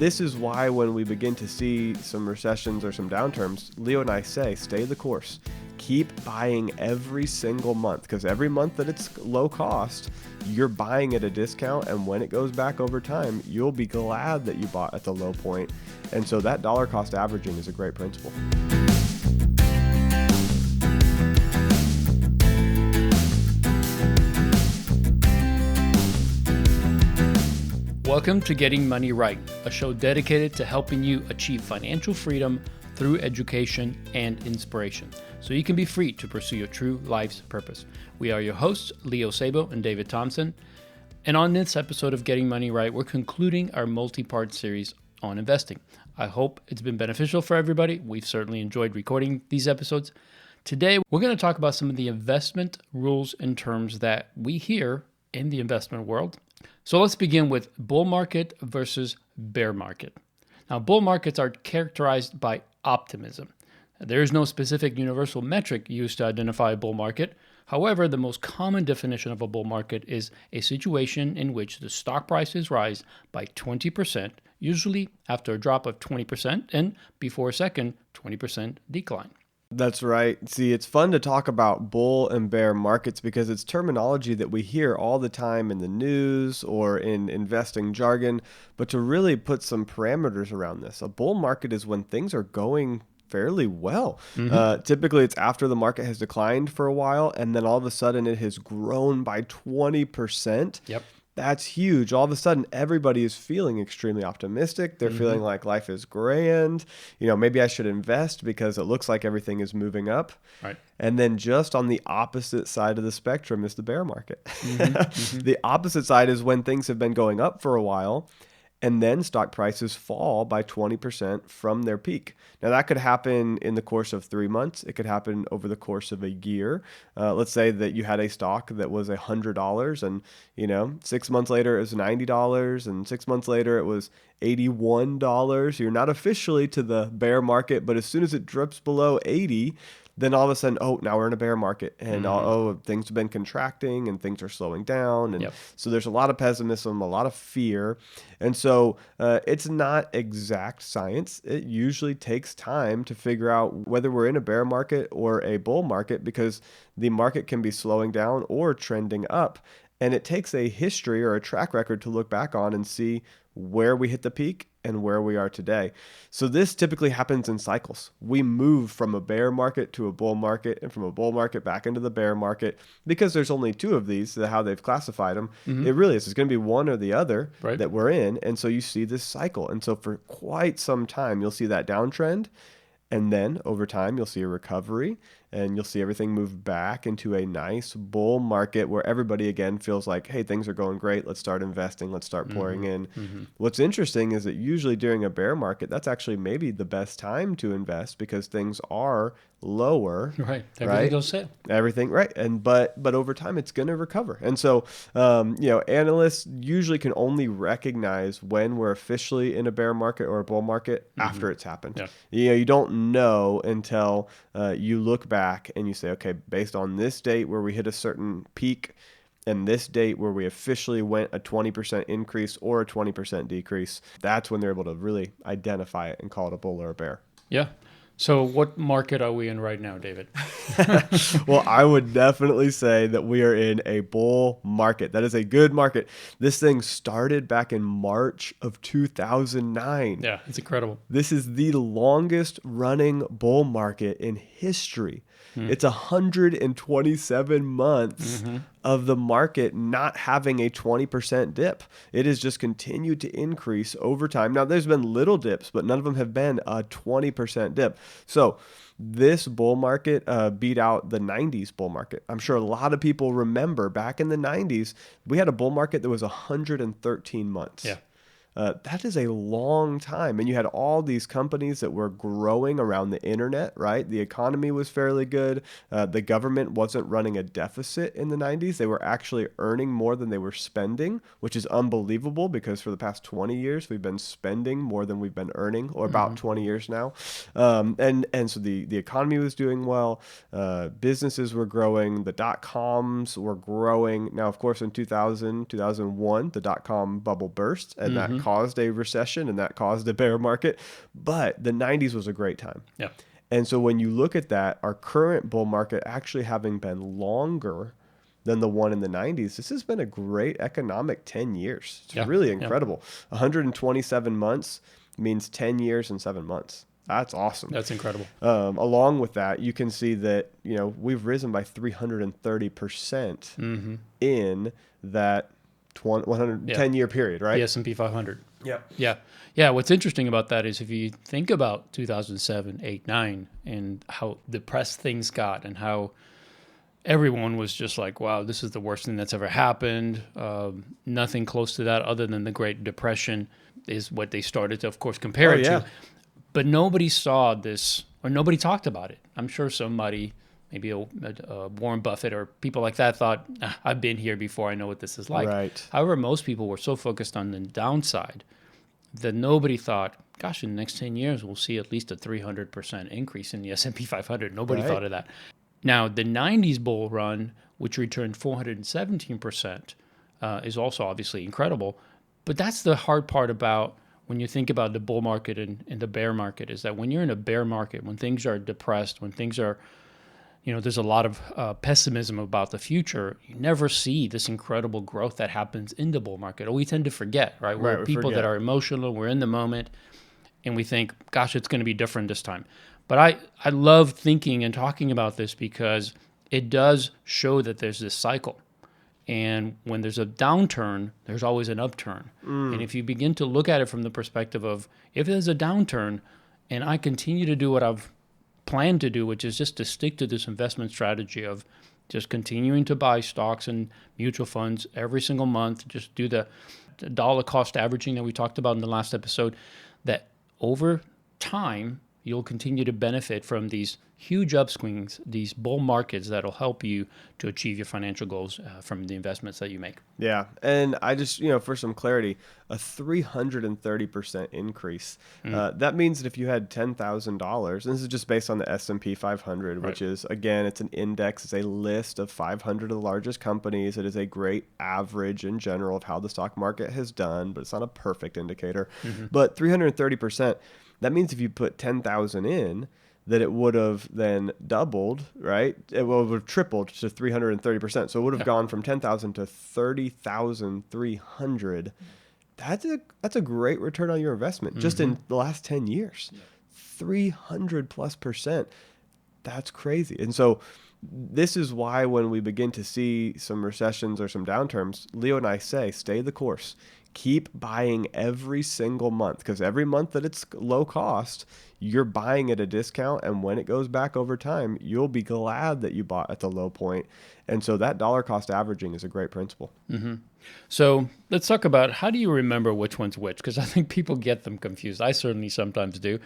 This is why when we begin to see some recessions or some downturns, Leo and I say, stay the course. Keep buying every single month, because every month that it's low cost, you're buying at a discount, and when it goes back over time, you'll be glad that you bought at the low point. And so that dollar cost averaging is a great principle. Welcome to Getting Money Right, a show dedicated to helping you achieve financial freedom through education and inspiration, so you can be free to pursue your true life's purpose. We are your hosts, Leo Sabo and David Thompson, and on this episode of Getting Money Right, we're concluding our multi-part series on investing. I hope it's been beneficial for everybody. We've certainly enjoyed recording these episodes. Today, we're going to talk about some of the investment rules and terms that we hear in the investment world. So let's begin with bull market versus bear market. Now, bull markets are characterized by optimism. There is no specific universal metric used to identify a bull market. However, the most common definition of a bull market is a situation in which the stock prices rise by 20%, usually after a drop of 20%, and before a second 20% decline. That's right. See, it's fun to talk about bull and bear markets because it's terminology that we hear all the time in the news or in investing jargon, but to really put some parameters around this, a bull market is when things are going fairly well. Typically, it's after the market has declined for a while, and then all of a sudden it has grown by 20%. Yep. That's huge. All of a sudden, everybody is feeling extremely optimistic. They're feeling like life is grand. You know, maybe I should invest because it looks like everything is moving up. Right. And then just on the opposite side of the spectrum is the bear market. The opposite side is when things have been going up for a while, and then stock prices fall by 20% from their peak. Now, that could happen in the course of 3 months. It could happen over the course of a year. Let's say that you had a stock that was $100, and 6 months later it was $90, and 6 months later it was $81. You're not officially to the bear market, but as soon as it drips below 80, then all of a sudden, now we're in a bear market, and things have been contracting and things are slowing down. And so there's a lot of pessimism, a lot of fear. And so it's not exact science. It usually takes time to figure out whether we're in a bear market or a bull market, because the market can be slowing down or trending up. And it takes a history or a track record to look back on and see where we hit the peak and where we are today. So this typically happens in cycles. We move from a bear market to a bull market, and from a bull market back into the bear market, because there's only two of these, how they've classified them. It really is. It's going to be one or the other that we're in. And so you see this cycle. And so for quite some time, you'll see that downtrend. And then over time, you'll see a recovery, and you'll see everything move back into a nice bull market where everybody again feels like, hey, things are going great. Let's start investing. Let's start pouring in. What's interesting is that usually during a bear market, that's actually maybe the best time to invest because things are lower. Right. Everything goes sale. Everything, right. But over time, it's going to recover. And so, analysts usually can only recognize when we're officially in a bear market or a bull market after it's happened. Yeah. You don't know until you look back and you say, okay, based on this date where we hit a certain peak and this date where we officially went a 20% increase or a 20% decrease, that's when they're able to really identify it and call it a bull or a bear. Yeah. So what market are we in right now, David? Well, I would definitely say that we are in a bull market. That is a good market. This thing started back in March of 2009. Yeah, it's incredible. This is the longest running bull market in history. It's 127 months of the market not having a 20% dip. It has just continued to increase over time. Now, there's been little dips, but none of them have been a 20% dip. So this bull market beat out the 90s bull market. I'm sure a lot of people remember back in the 90s, we had a bull market that was 113 months. Yeah. That is a long time. And you had all these companies that were growing around the internet, right? The economy was fairly good. The government wasn't running a deficit in the 90s. They were actually earning more than they were spending, which is unbelievable because for the past 20 years, we've been spending more than we've been earning, or about 20 years now. And so the economy was doing well. Businesses were growing. The dot-coms were growing. Now, of course, in 2001, the dot-com bubble burst, and that caused a recession and that caused a bear market. But the 90s was a great time. Yeah. And so when you look at that, our current bull market actually having been longer than the one in the 90s, this has been a great economic 10 years. It's really incredible. 127 months means 10 years and 7 months. That's awesome. That's incredible. Along with that, you can see that, we've risen by 330% in that 110-year period, right? The S&P 500. Yeah. Yeah. Yeah. What's interesting about that is if you think about 2007, 8, 9, and how depressed things got and how everyone was just like, wow, this is the worst thing that's ever happened. Nothing close to that other than the Great Depression is what they started to, of course, compare it to. But nobody saw this or nobody talked about it. I'm sure somebody, maybe a Warren Buffett or people like that thought, I've been here before. I know what this is like. Right. However, most people were so focused on the downside that nobody thought, gosh, in the next 10 years, we'll see at least a 300% increase in the S&P 500. Nobody thought of that. Now, the 90s bull run, which returned 417%, is also obviously incredible. But that's the hard part about when you think about the bull market and the bear market, is that when you're in a bear market, when things are depressed, when things are, there's a lot of pessimism about the future, you never see this incredible growth that happens in the bull market. Or we tend to forget, right? We're people that are emotional, we're in the moment, and we think, gosh, it's going to be different this time. But I love thinking and talking about this because it does show that there's this cycle. And when there's a downturn, there's always an upturn. And if you begin to look at it from the perspective of, if there's a downturn and I continue to do what I've planned to do, which is just to stick to this investment strategy of just continuing to buy stocks and mutual funds every single month, just do the dollar cost averaging that we talked about in the last episode, that over time, you'll continue to benefit from these huge upswings, these bull markets that'll help you to achieve your financial goals from the investments that you make. Yeah. And I just, for some clarity, a 330% increase. That means that if you had $10,000, and this is just based on the S&P 500, which is, again, it's an index, it's a list of 500 of the largest companies. It is a great average in general of how the stock market has done, but it's not a perfect indicator. But 330%, that means if you put 10,000 in, that it would have then doubled, right? It would have tripled to 330%. So it would have gone from 10,000 to 30,300. That's a great return on your investment just in the last 10 years. 300+%. That's crazy. And so this is why when we begin to see some recessions or some downturns, Leo and I say, stay the course. Keep buying every single month, because every month that it's low cost, you're buying at a discount. And when it goes back over time, you'll be glad that you bought at the low point. And so that dollar cost averaging is a great principle. So let's talk about, how do you remember which one's which? Because I think people get them confused. I certainly sometimes do.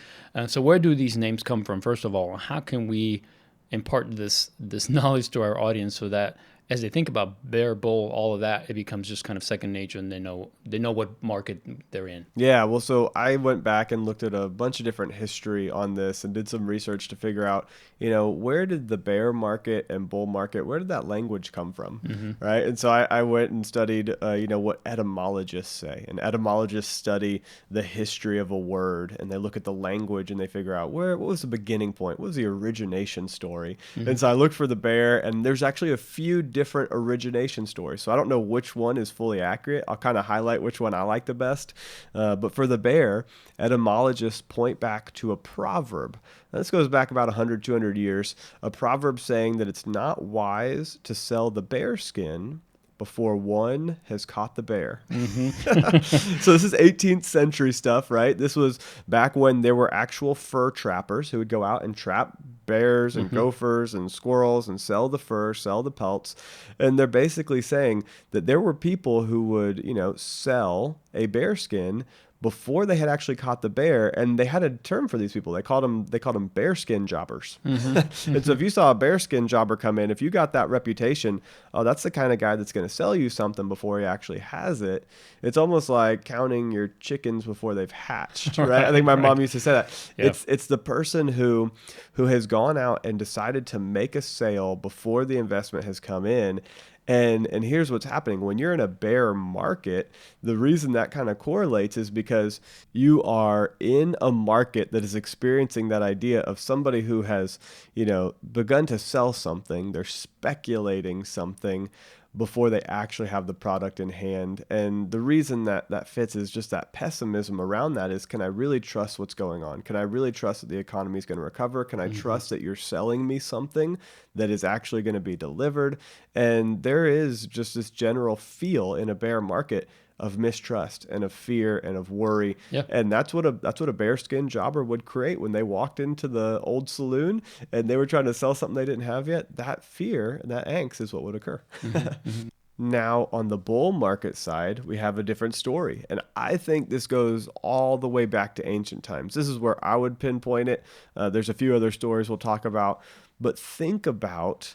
So where do these names come from, first of all? How can we impart this knowledge to our audience so that as they think about bear, bull, all of that, it becomes just kind of second nature, and they know what market they're in? Yeah, well, so I went back and looked at a bunch of different history on this and did some research to figure out, where did the bear market and bull market, where did that language come from, right? And so I went and studied, what etymologists say. And etymologists study the history of a word, and they look at the language and they figure out what was the beginning point, what was the origination story. And so I looked for the bear, and there's actually a few different origination stories. So I don't know which one is fully accurate. I'll kind of highlight which one I like the best. But for the bear, etymologists point back to a proverb. Now, this goes back about 100, 200 years. A proverb saying that it's not wise to sell the bear skin before one has caught the bear. So this is 18th century stuff, right? This was back when there were actual fur trappers who would go out and trap bears and gophers and squirrels and sell the fur, sell the pelts. And they're basically saying that there were people who would, sell a bear skin before they had actually caught the bear, and they had a term for these people. They called them bearskin jobbers. And so if you saw a bearskin jobber come in, if you got that reputation, oh, that's the kind of guy that's going to sell you something before he actually has it. It's almost like counting your chickens before they've hatched, right? I think my mom used to say that. Yeah. It's the person who has gone out and decided to make a sale before the investment has come in. And here's what's happening. When you're in a bear market, the reason that kind of correlates is because you are in a market that is experiencing that idea of somebody who has, begun to sell something. They're speculating something before they actually have the product in hand. And the reason that fits is just that pessimism around that is, can I really trust what's going on? Can I really trust that the economy is going to recover? Can I trust that you're selling me something that is actually going to be delivered? And there is just this general feel in a bear market of mistrust and of fear and of worry. Yeah. And that's what a bearskin jobber would create when they walked into the old saloon and they were trying to sell something they didn't have yet. That fear and that angst is what would occur. Now, on the bull market side, we have a different story. And I think this goes all the way back to ancient times. This is where I would pinpoint it. There's a few other stories we'll talk about. But think about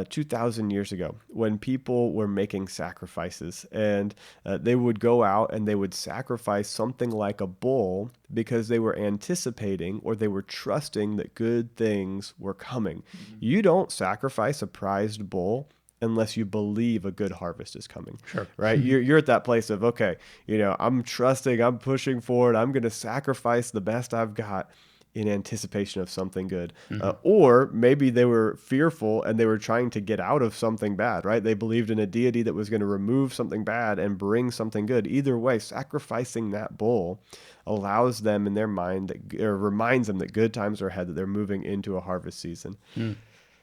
2,000 years ago when people were making sacrifices, and they would go out and they would sacrifice something like a bull because they were anticipating or they were trusting that good things were coming. You don't sacrifice a prized bull unless you believe a good harvest is coming. Sure. Right? You're at that place of, okay, I'm trusting, I'm pushing forward, I'm going to sacrifice the best I've got in anticipation of something good. Or maybe they were fearful and they were trying to get out of something bad, right? They believed in a deity that was going to remove something bad and bring something good. Either way, sacrificing that bull allows them in their mind, or reminds them that good times are ahead, that they're moving into a harvest season.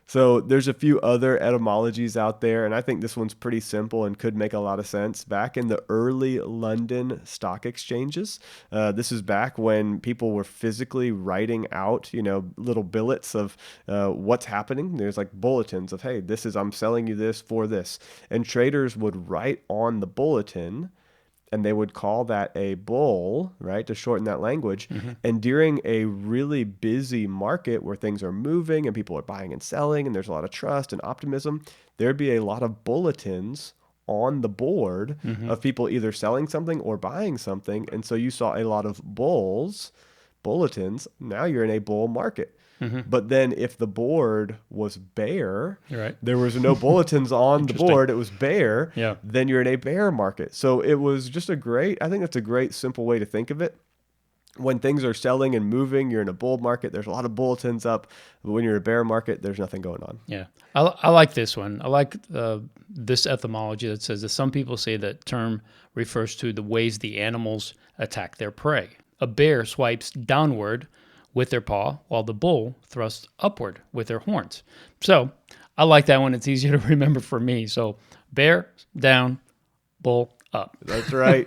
So there's a few other etymologies out there, and I think this one's pretty simple and could make a lot of sense. Back in the early London stock exchanges, this is back when people were physically writing out, little billets of what's happening. There's like bulletins of, hey, I'm selling you this for this. And traders would write on the bulletin, and they would call that a bull, right, to shorten that language. And during a really busy market where things are moving and people are buying and selling and there's a lot of trust and optimism, there'd be a lot of bulletins on the board of people either selling something or buying something. And so you saw a lot of bulletins. Now you're in a bull market. But then if the board was bare, right, there was no bulletins on the board, it was bare, Yeah. then you're in a bear market. So it was just I think that's a great simple way to think of it. When things are selling and moving, you're in a bull market, there's a lot of bulletins up. But when you're in a bear market, there's nothing going on. Yeah. I like this one. I like this etymology that says that some people say that term refers to the ways the animals attack their prey. A bear swipes downward with their paw, while the bull thrusts upward with their horns. So I like that one. It's easier to remember for me. So bear down, bull up. That's right.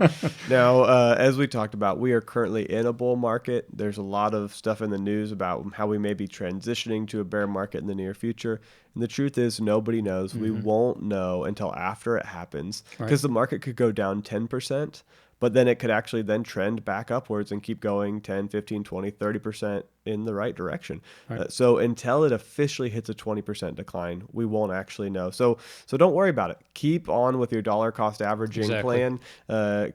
Now, as we talked about, we are currently in a bull market. There's a lot of stuff in the news about how we may be transitioning to a bear market in the near future. And the truth is, nobody knows. We won't know until after it happens, because the market could go down 10%. But then it could actually then trend back upwards and keep going 10, 15, 20, 30% in the right direction. So until it officially hits a 20% decline, we won't actually know. So don't worry about it. Keep on with your dollar cost averaging plan.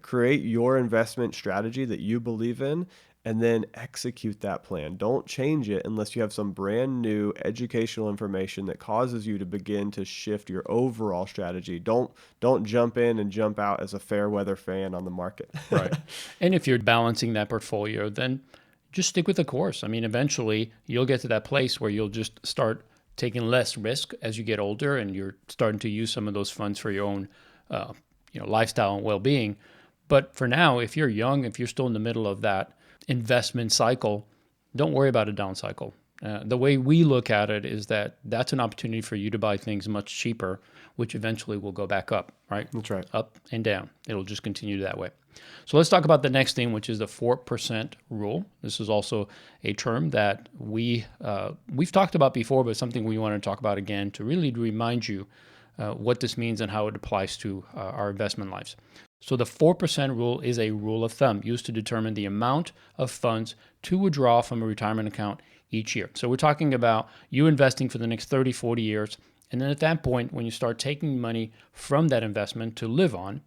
Create your investment strategy that you believe in, and then execute that plan. Don't change it unless you have some brand new educational information that causes you to begin to shift your overall strategy. Don't jump in and jump out as a fair weather fan on the market. Right. And if you're balancing that portfolio, then just stick with the course. I mean, eventually you'll get to that place where you'll just start taking less risk as you get older, and you're starting to use some of those funds for your own lifestyle and well-being. But for now, if you're young, if you're still in the middle of that investment cycle, don't worry about a down cycle. The way we look at it is that that's an opportunity for you to buy things much cheaper, which eventually will go back up, right? That's right. Up and down. It'll just continue that way. So let's talk about the next thing, which is the 4% rule. This is also a term that we've talked about before, but something we want to talk about again to really remind you what this means and how it applies to our investment lives. So the 4% rule is a rule of thumb used to determine the amount of funds to withdraw from a retirement account each year. So we're talking about you investing for the next 30, 40 years. And then at that point, when you start taking money from that investment to live on,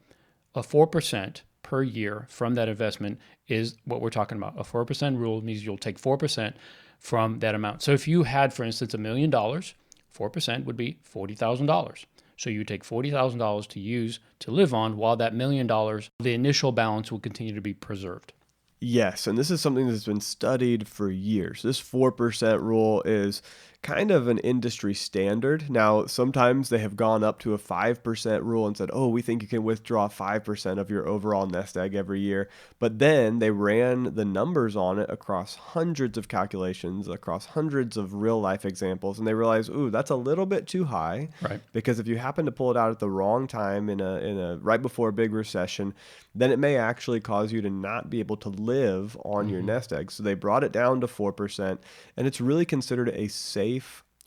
a 4% per year from that investment is what we're talking about. A 4% rule means you'll take 4% from that amount. So if you had, for instance, $1 million, 4% would be $40,000. So you take $40,000 to use to live on, while that $1 million, the initial balance will continue to be preserved. Yes, and this is something that's been studied for years. This 4% rule is kind of an industry standard. Now, sometimes they have gone up to a 5% rule and said, oh, we think you can withdraw 5% of your overall nest egg every year. But then they ran the numbers on it across hundreds of calculations, across hundreds of real life examples, and they realized, ooh, that's a little bit too high. Right. Because if you happen to pull it out at the wrong time in a right before a big recession, then it may actually cause you to not be able to live on your nest egg. So they brought it down to 4%, and it's really considered a safe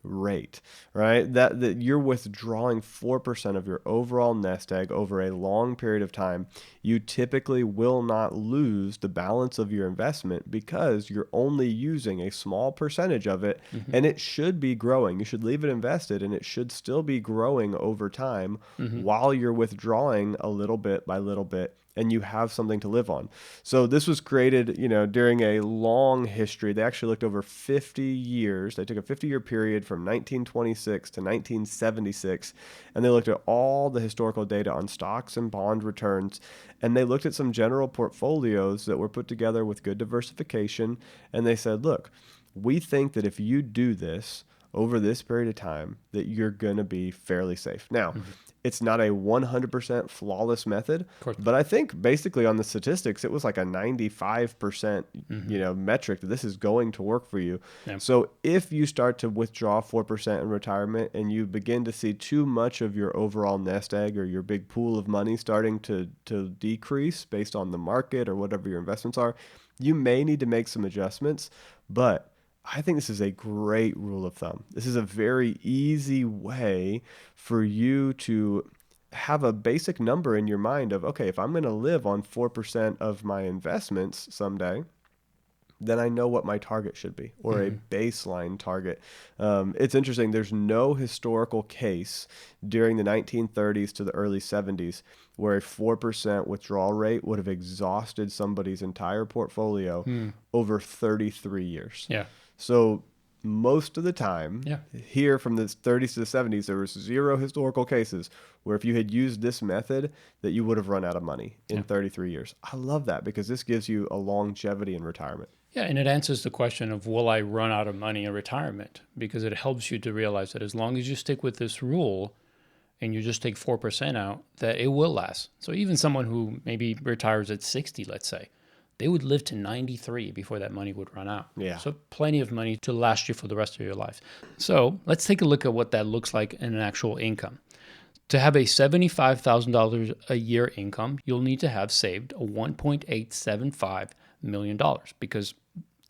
rate, right? That you're withdrawing 4% of your overall nest egg over a long period of time. You typically will not lose the balance of your investment because you're only using a small percentage of it, and it should be growing. You should leave it invested, and it should still be growing over time while you're withdrawing a little bit by little bit, and you have something to live on. So this was created, during a long history. They actually looked over 50 years. They took a 50-year period from 1926 to 1976, and they looked at all the historical data on stocks and bond returns, and they looked at some general portfolios that were put together with good diversification, and they said, look, we think that if you do this over this period of time, that you're going to be fairly safe. Now, it's not a 100% flawless method, but I think basically on the statistics, it was like a 95%, metric that this is going to work for you. Yeah. So if you start to withdraw 4% in retirement and you begin to see too much of your overall nest egg or your big pool of money starting to decrease based on the market or whatever your investments are, you may need to make some adjustments, but I think this is a great rule of thumb. This is a very easy way for you to have a basic number in your mind of, okay, if I'm going to live on 4% of my investments someday, then I know what my target should be, or a baseline target. It's interesting. There's no historical case during the 1930s to the early 70s where a 4% withdrawal rate would have exhausted somebody's entire portfolio over 33 years. Yeah. So most of the time, here from the 30s to the 70s, there was zero historical cases where if you had used this method that you would have run out of money in 33 years. I love that because this gives you a longevity in retirement. Yeah, and it answers the question of, will I run out of money in retirement? Because it helps you to realize that as long as you stick with this rule and you just take 4% out, that it will last. So even someone who maybe retires at 60, let's say, they would live to 93 before that money would run out. Yeah. So plenty of money to last you for the rest of your life. So let's take a look at what that looks like in an actual income. To have a $75,000 a year income, you'll need to have saved a $1.875 million, because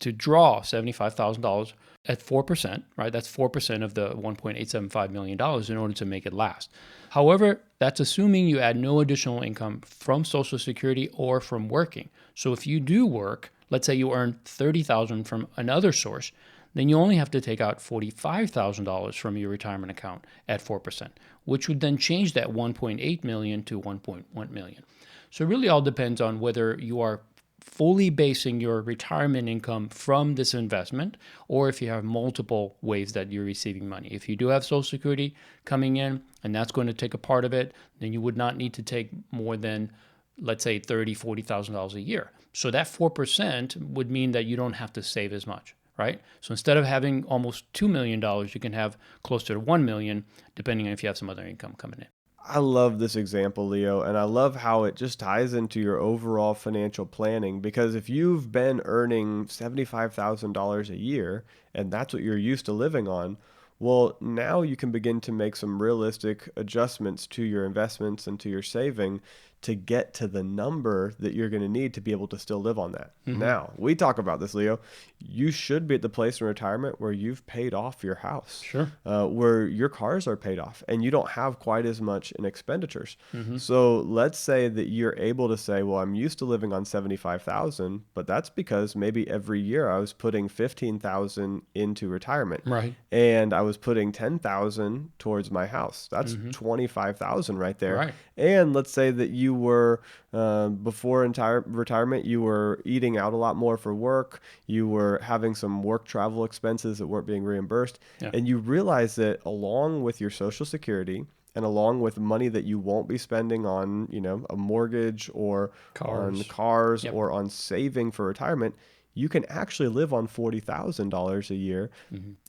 to draw $75,000 at 4%, right? That's 4% of the $1.875 million in order to make it last. However, that's assuming you add no additional income from Social Security or from working. So if you do work, let's say you earn $30,000 from another source, then you only have to take out $45,000 from your retirement account at 4%, which would then change that 1.8 million to 1.1 million. So it really all depends on whether you are fully basing your retirement income from this investment, or if you have multiple ways that you're receiving money. If you do have Social Security coming in, and that's going to take a part of it, then you would not need to take more than, let's say, $30,000, $40,000 a year. So that 4% would mean that you don't have to save as much, right? So instead of having almost $2 million, you can have closer to $1 million, depending on if you have some other income coming in. I love this example, Leo, and I love how it just ties into your overall financial planning, because if you've been earning $75,000 a year and that's what you're used to living on, well, now you can begin to make some realistic adjustments to your investments and to your saving to get to the number that you're going to need to be able to still live on that. Now, we talk about this, Leo. You should be at the place in retirement where you've paid off your house, where your cars are paid off, and you don't have quite as much in expenditures. So let's say that you're able to say, well, I'm used to living on $75,000, but that's because maybe every year I was putting $15,000 into retirement, Right. and I was putting $10,000 towards my house. That's $25,000 right there. Right. And let's say that you were, before entire retirement, you were eating out a lot more for work. You were having some work travel expenses that weren't being reimbursed. And you realize that along with your Social Security and along with money that you won't be spending on, a mortgage or on Cars. cars Yep. or on saving for retirement, you can actually live on $40,000 a year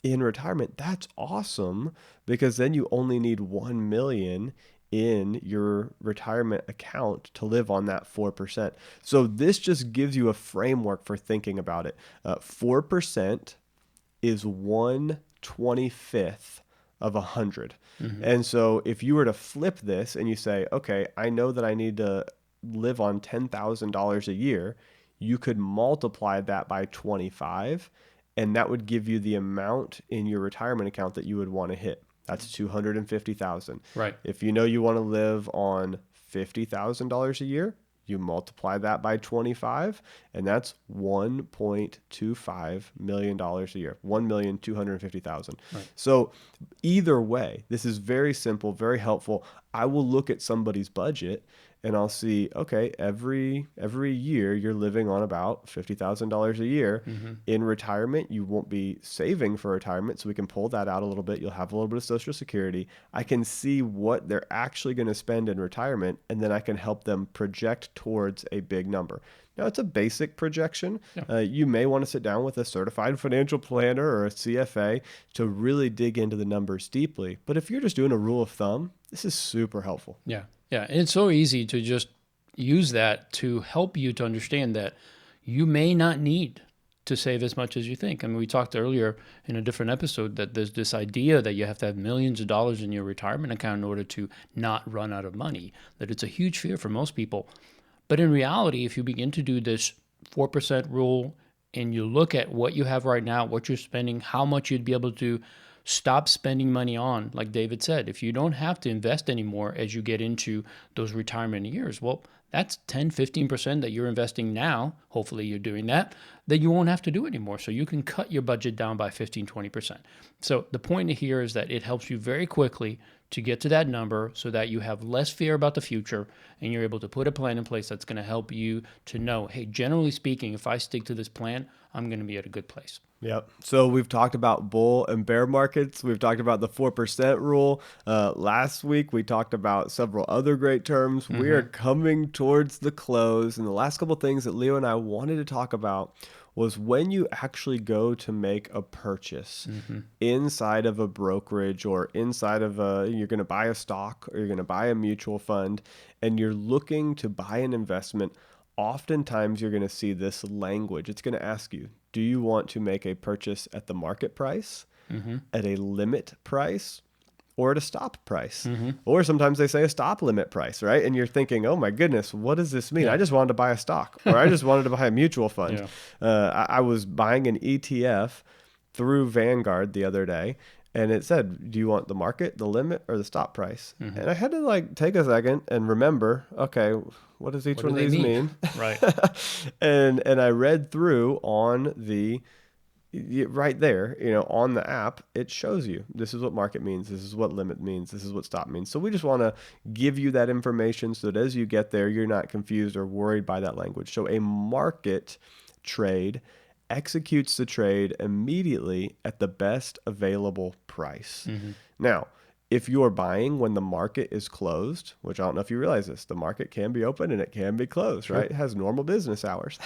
in retirement. That's awesome, because then you only need 1 million in your retirement account to live on that 4%. So this just gives you a framework for thinking about it. 4% is 1/25th of 100. And so if you were to flip this and you say, okay, I know that I need to live on $10,000 a year, you could multiply that by 25, and that would give you the amount in your retirement account that you would want to hit. That's 250,000. Right. If you know you want to live on $50,000 a year, you multiply that by 25, and that's $1.25 million a year, 1,250,000. Right. So either way, this is very simple, very helpful. I will look at somebody's budget and I'll see, okay, every year you're living on about $50,000 a year. In retirement, you won't be saving for retirement, so we can pull that out a little bit. You'll have a little bit of Social Security. I can see what they're actually going to spend in retirement, and then I can help them project towards a big number. Now, it's a basic projection. Yeah. You may want to sit down with a certified financial planner or a CFA to really dig into the numbers deeply. But if you're just doing a rule of thumb, this is super helpful. Yeah. Yeah. And it's so easy to just use that to help you to understand that you may not need to save as much as you think. I mean, we talked earlier in a different episode that there's this idea that you have to have millions of dollars in your retirement account in order to not run out of money, that it's a huge fear for most people. But in reality, if you begin to do this 4% rule and you look at what you have right now, what you're spending, how much you'd be able to stop spending money on, like David said, if you don't have to invest anymore as you get into those retirement years, well, that's 10, 15% that you're investing now. Hopefully you're doing that you won't have to do anymore. So you can cut your budget down by 15, 20%. So the point here is that it helps you very quickly to get to that number so that you have less fear about the future and you're able to put a plan in place that's going to help you to know, hey, generally speaking, if I stick to this plan, I'm going to be at a good place. Yep. So we've talked about bull and bear markets. We've talked about the 4% rule. Last week, we talked about several other great terms. We are coming towards the close. And the last couple of things that Leo and I wanted to talk about was when you actually go to make a purchase inside of a brokerage or inside of you're going to buy a stock or you're going to buy a mutual fund and you're looking to buy an investment. Oftentimes you're going to see this language. It's going to ask you, do you want to make a purchase at the market price, at a limit price, or at a stop price? Or sometimes they say a stop limit price, right? And you're thinking, oh my goodness, what does this mean? Yeah. I just wanted to buy a stock, or I just wanted to buy a mutual fund. Yeah. I was buying an ETF through Vanguard the other day, and it said, do you want the market, the limit, or the stop price? And I had to take a second and remember, okay, what does each one of these mean? Right. And I read through on the right there, on the app, it shows you this is what market means, this is what limit means, this is what stop means. So we just want to give you that information so that as you get there, you're not confused or worried by that language. So a market trade executes the trade immediately at the best available price. Now, if you're buying when the market is closed, which I don't know if you realize this, the market can be open and it can be closed, right? It has normal business hours.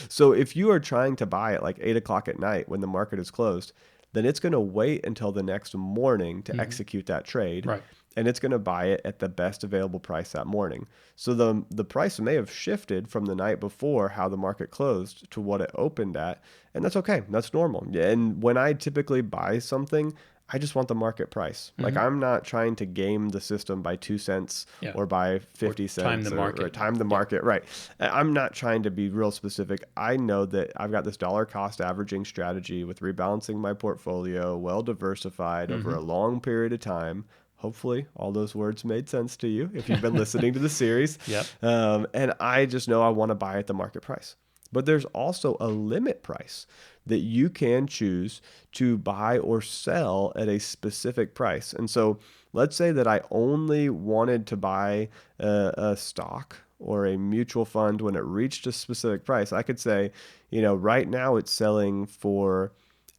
So if you are trying to buy at 8 o'clock at night when the market is closed, then it's going to wait until the next morning to execute that trade. Right. And it's going to buy it at the best available price that morning. So the price may have shifted from the night before how the market closed to what it opened at. And that's okay. That's normal. And when I typically buy something, I just want the market price. I'm not trying to game the system by 2 cents or by 50 cents. Time the market. Or time the market, right. I'm not trying to be real specific. I know that I've got this dollar cost averaging strategy with rebalancing my portfolio, well diversified over a long period of time. Hopefully all those words made sense to you if you've been listening to the series. Yep. And I just know I want to buy at the market price. But there's also a limit price that you can choose to buy or sell at a specific price. And so let's say that I only wanted to buy a stock or a mutual fund when it reached a specific price. I could say, right now it's selling for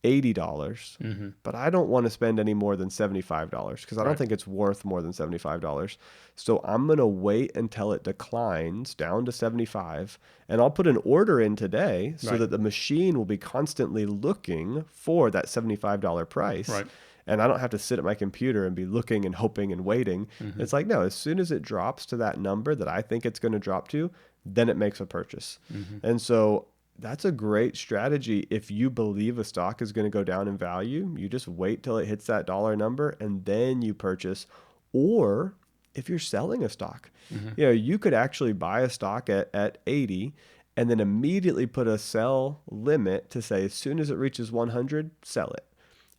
$80, but I don't want to spend any more than $75 because I don't Right. think it's worth more than $75. So I'm going to wait until it declines down to 75, and I'll put an order in today so Right. that the machine will be constantly looking for that $75 price. Right. And I don't have to sit at my computer and be looking and hoping and waiting. It's like, no, as soon as it drops to that number that I think it's going to drop to, then it makes a purchase. And so that's a great strategy. If you believe a stock is going to go down in value, you just wait till it hits that dollar number and then you purchase. Or if you're selling a stock, you could actually buy a stock at 80 and then immediately put a sell limit to say, as soon as it reaches 100, sell it.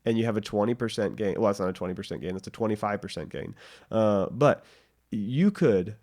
And you have a 20% gain. Well, it's not a 20% gain. It's a 25% gain. But you could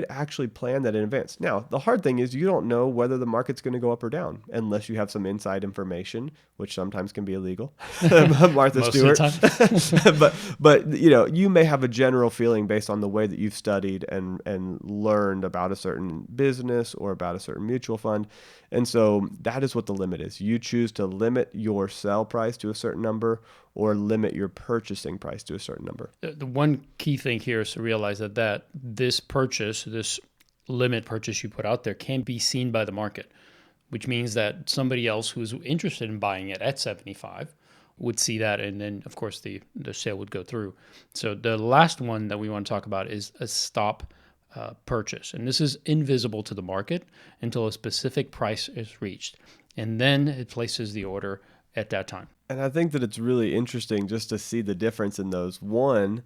actually plan that in advance. Now, the hard thing is you don't know whether the market's going to go up or down unless you have some inside information, which sometimes can be illegal. Martha Most Stewart. of the time. but you may have a general feeling based on the way that you've studied and learned about a certain business or about a certain mutual fund. And so that is what the limit is. You choose to limit your sell price to a certain number or limit your purchasing price to a certain number. The one key thing here is to realize that this purchase, this limit purchase you put out there can be seen by the market, which means that somebody else who's interested in buying it at 75 would see that, and then, of course, the sale would go through. So the last one that we want to talk about is a stop purchase. And this is invisible to the market until a specific price is reached. And then it places the order at that time. And I think that it's really interesting just to see the difference in those. One,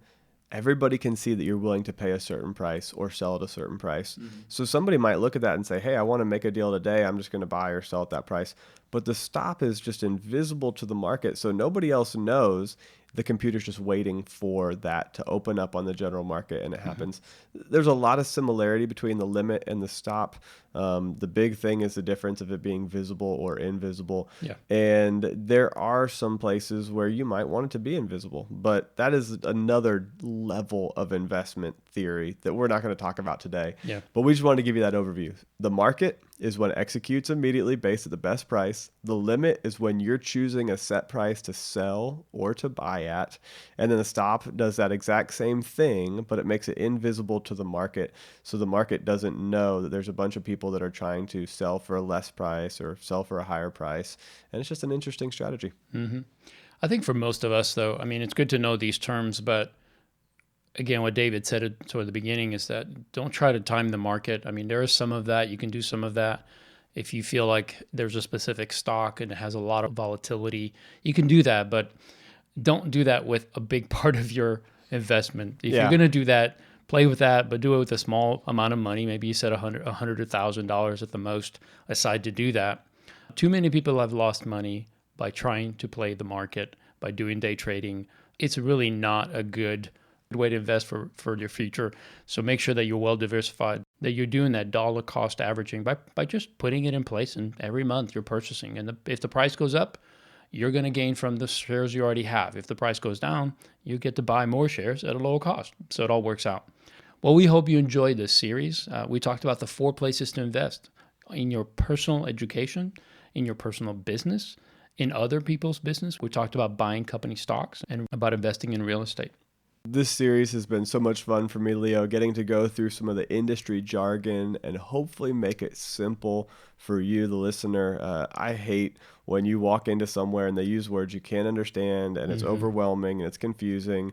everybody can see that you're willing to pay a certain price or sell at a certain price. So somebody might look at that and say, hey, I want to make a deal today. I'm just going to buy or sell at that price. But the stop is just invisible to the market. So nobody else knows. The computer's just waiting for that to open up on the general market, and it happens. There's a lot of similarity between the limit and the stop. The big thing is the difference of it being visible or invisible. Yeah. And there are some places where you might want it to be invisible, but that is another level of investment theory that we're not going to talk about today. Yeah. But we just wanted to give you that overview. The market is when it executes immediately based at the best price. The limit is when you're choosing a set price to sell or to buy at. And then the stop does that exact same thing, but it makes it invisible to the market. So the market doesn't know that there's a bunch of people that are trying to sell for a less price or sell for a higher price. And it's just an interesting strategy. I think for most of us, though, I mean, it's good to know these terms, but again, what David said toward the beginning is that don't try to time the market. I mean, there is some of that. You can do some of that. If you feel like there's a specific stock and it has a lot of volatility, you can do that, but don't do that with a big part of your investment. If you're going to do that, play with that, but do it with a small amount of money. Maybe you set $100 or $1,000 at the most aside to do that. Too many people have lost money by trying to play the market, by doing day trading. It's really not a good way to invest for your future. So make sure that you're well diversified, that you're doing that dollar cost averaging by just putting it in place, and every month you're purchasing. And if the price goes up, you're going to gain from the shares you already have. If the price goes down, you get to buy more shares at a lower cost. So it all works out. Well, we hope you enjoyed this series. We talked about the 4 places to invest in your personal education, in your personal business, in other people's business. We talked about buying company stocks and about investing in real estate. This series has been so much fun for me, Leo, getting to go through some of the industry jargon and hopefully make it simple for you, the listener. I hate when you walk into somewhere and they use words you can't understand and it's overwhelming and it's confusing.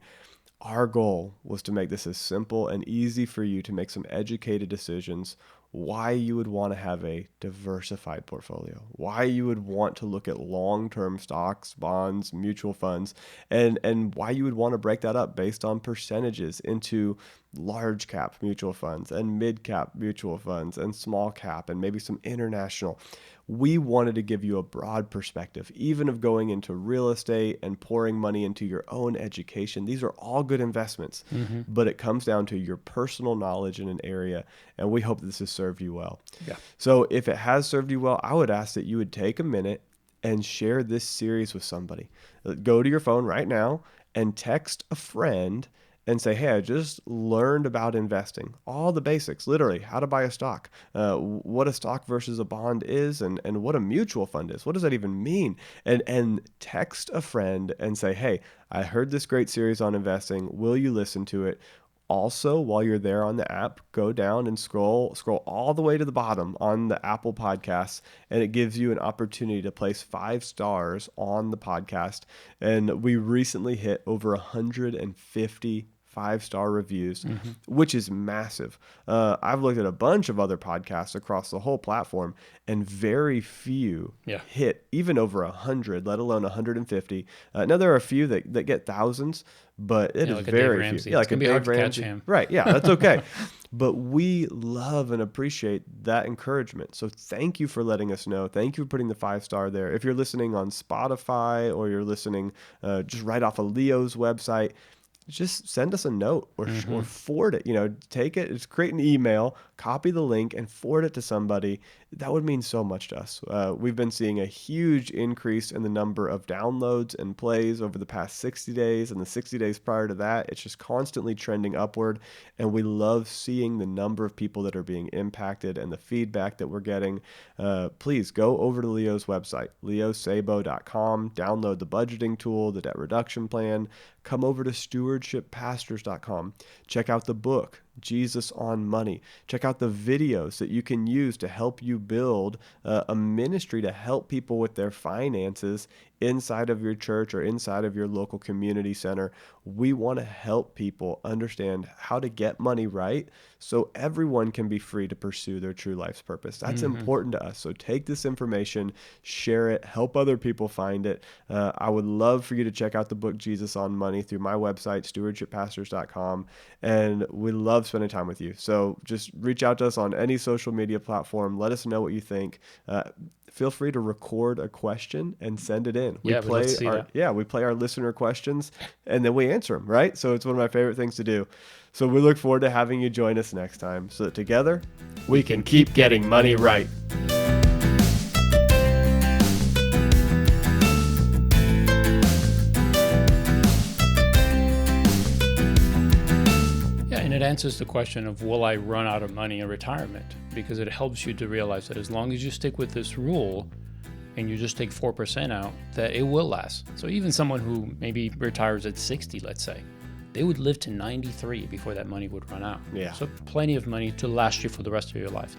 Our goal was to make this as simple and easy for you to make some educated decisions, why you would want to have a diversified portfolio, why you would want to look at long-term stocks, bonds, mutual funds, and why you would want to break that up based on percentages into large cap mutual funds and mid cap mutual funds and small cap and maybe some international. We wanted to give you a broad perspective, even of going into real estate and pouring money into your own education. These are all good investments, but it comes down to your personal knowledge in an area, and we hope this has served you well. Yeah. So if it has served you well, I would ask that you would take a minute and share this series with somebody. Go to your phone right now and text a friend and say, hey, I just learned about investing, all the basics, literally how to buy a stock, what a stock versus a bond is, and what a mutual fund is. What does that even mean? And text a friend and say, hey, I heard this great series on investing. Will you listen to it? Also, while you're there on the app, go down and scroll all the way to the bottom on the Apple Podcasts, and it gives you an opportunity to place 5 stars on the podcast. And we recently hit over 150 5-star reviews, which is massive. I've looked at a bunch of other podcasts across the whole platform, and very few hit even over 100, let alone 150. Now, there are a few that get thousands, but it is like very few. Yeah, like it's going to be hard to catch him. Right, yeah, that's okay. But we love and appreciate that encouragement. So thank you for letting us know. Thank you for putting the 5-star there. If you're listening on Spotify or you're listening just right off of Leo's website, just send us a note or forward it. Take it, just create an email, copy the link, and forward it to somebody. That would mean so much to us. We've been seeing a huge increase in the number of downloads and plays over the past 60 days, and the 60 days prior to that. It's just constantly trending upward, and we love seeing the number of people that are being impacted and the feedback that we're getting. Please go over to Leo's website, leosabo.com, download the budgeting tool, the debt reduction plan. Come over to stewardshippastors.com. Check out the book, Jesus on Money. Check out the videos that you can use to help you build a ministry to help people with their finances inside of your church or inside of your local community center. We want to help people understand how to get money right so everyone can be free to pursue their true life's purpose. That's important to us. So take this information, share it, help other people find it. I would love for you to check out the book, Jesus on Money, through my website, stewardshippastors.com. And we love spending time with you. So just reach out to us on any social media platform. Let us know what you think. Feel free to record a question and send it in. We play our listener questions and then we answer them, right? So it's one of my favorite things to do. So we look forward to having you join us next time so that together we can keep getting money right. And it answers the question of, will I run out of money in retirement? Because it helps you to realize that as long as you stick with this rule and you just take 4% out, that it will last. So even someone who maybe retires at 60, let's say, they would live to 93 before that money would run out. Yeah. So plenty of money to last you for the rest of your life.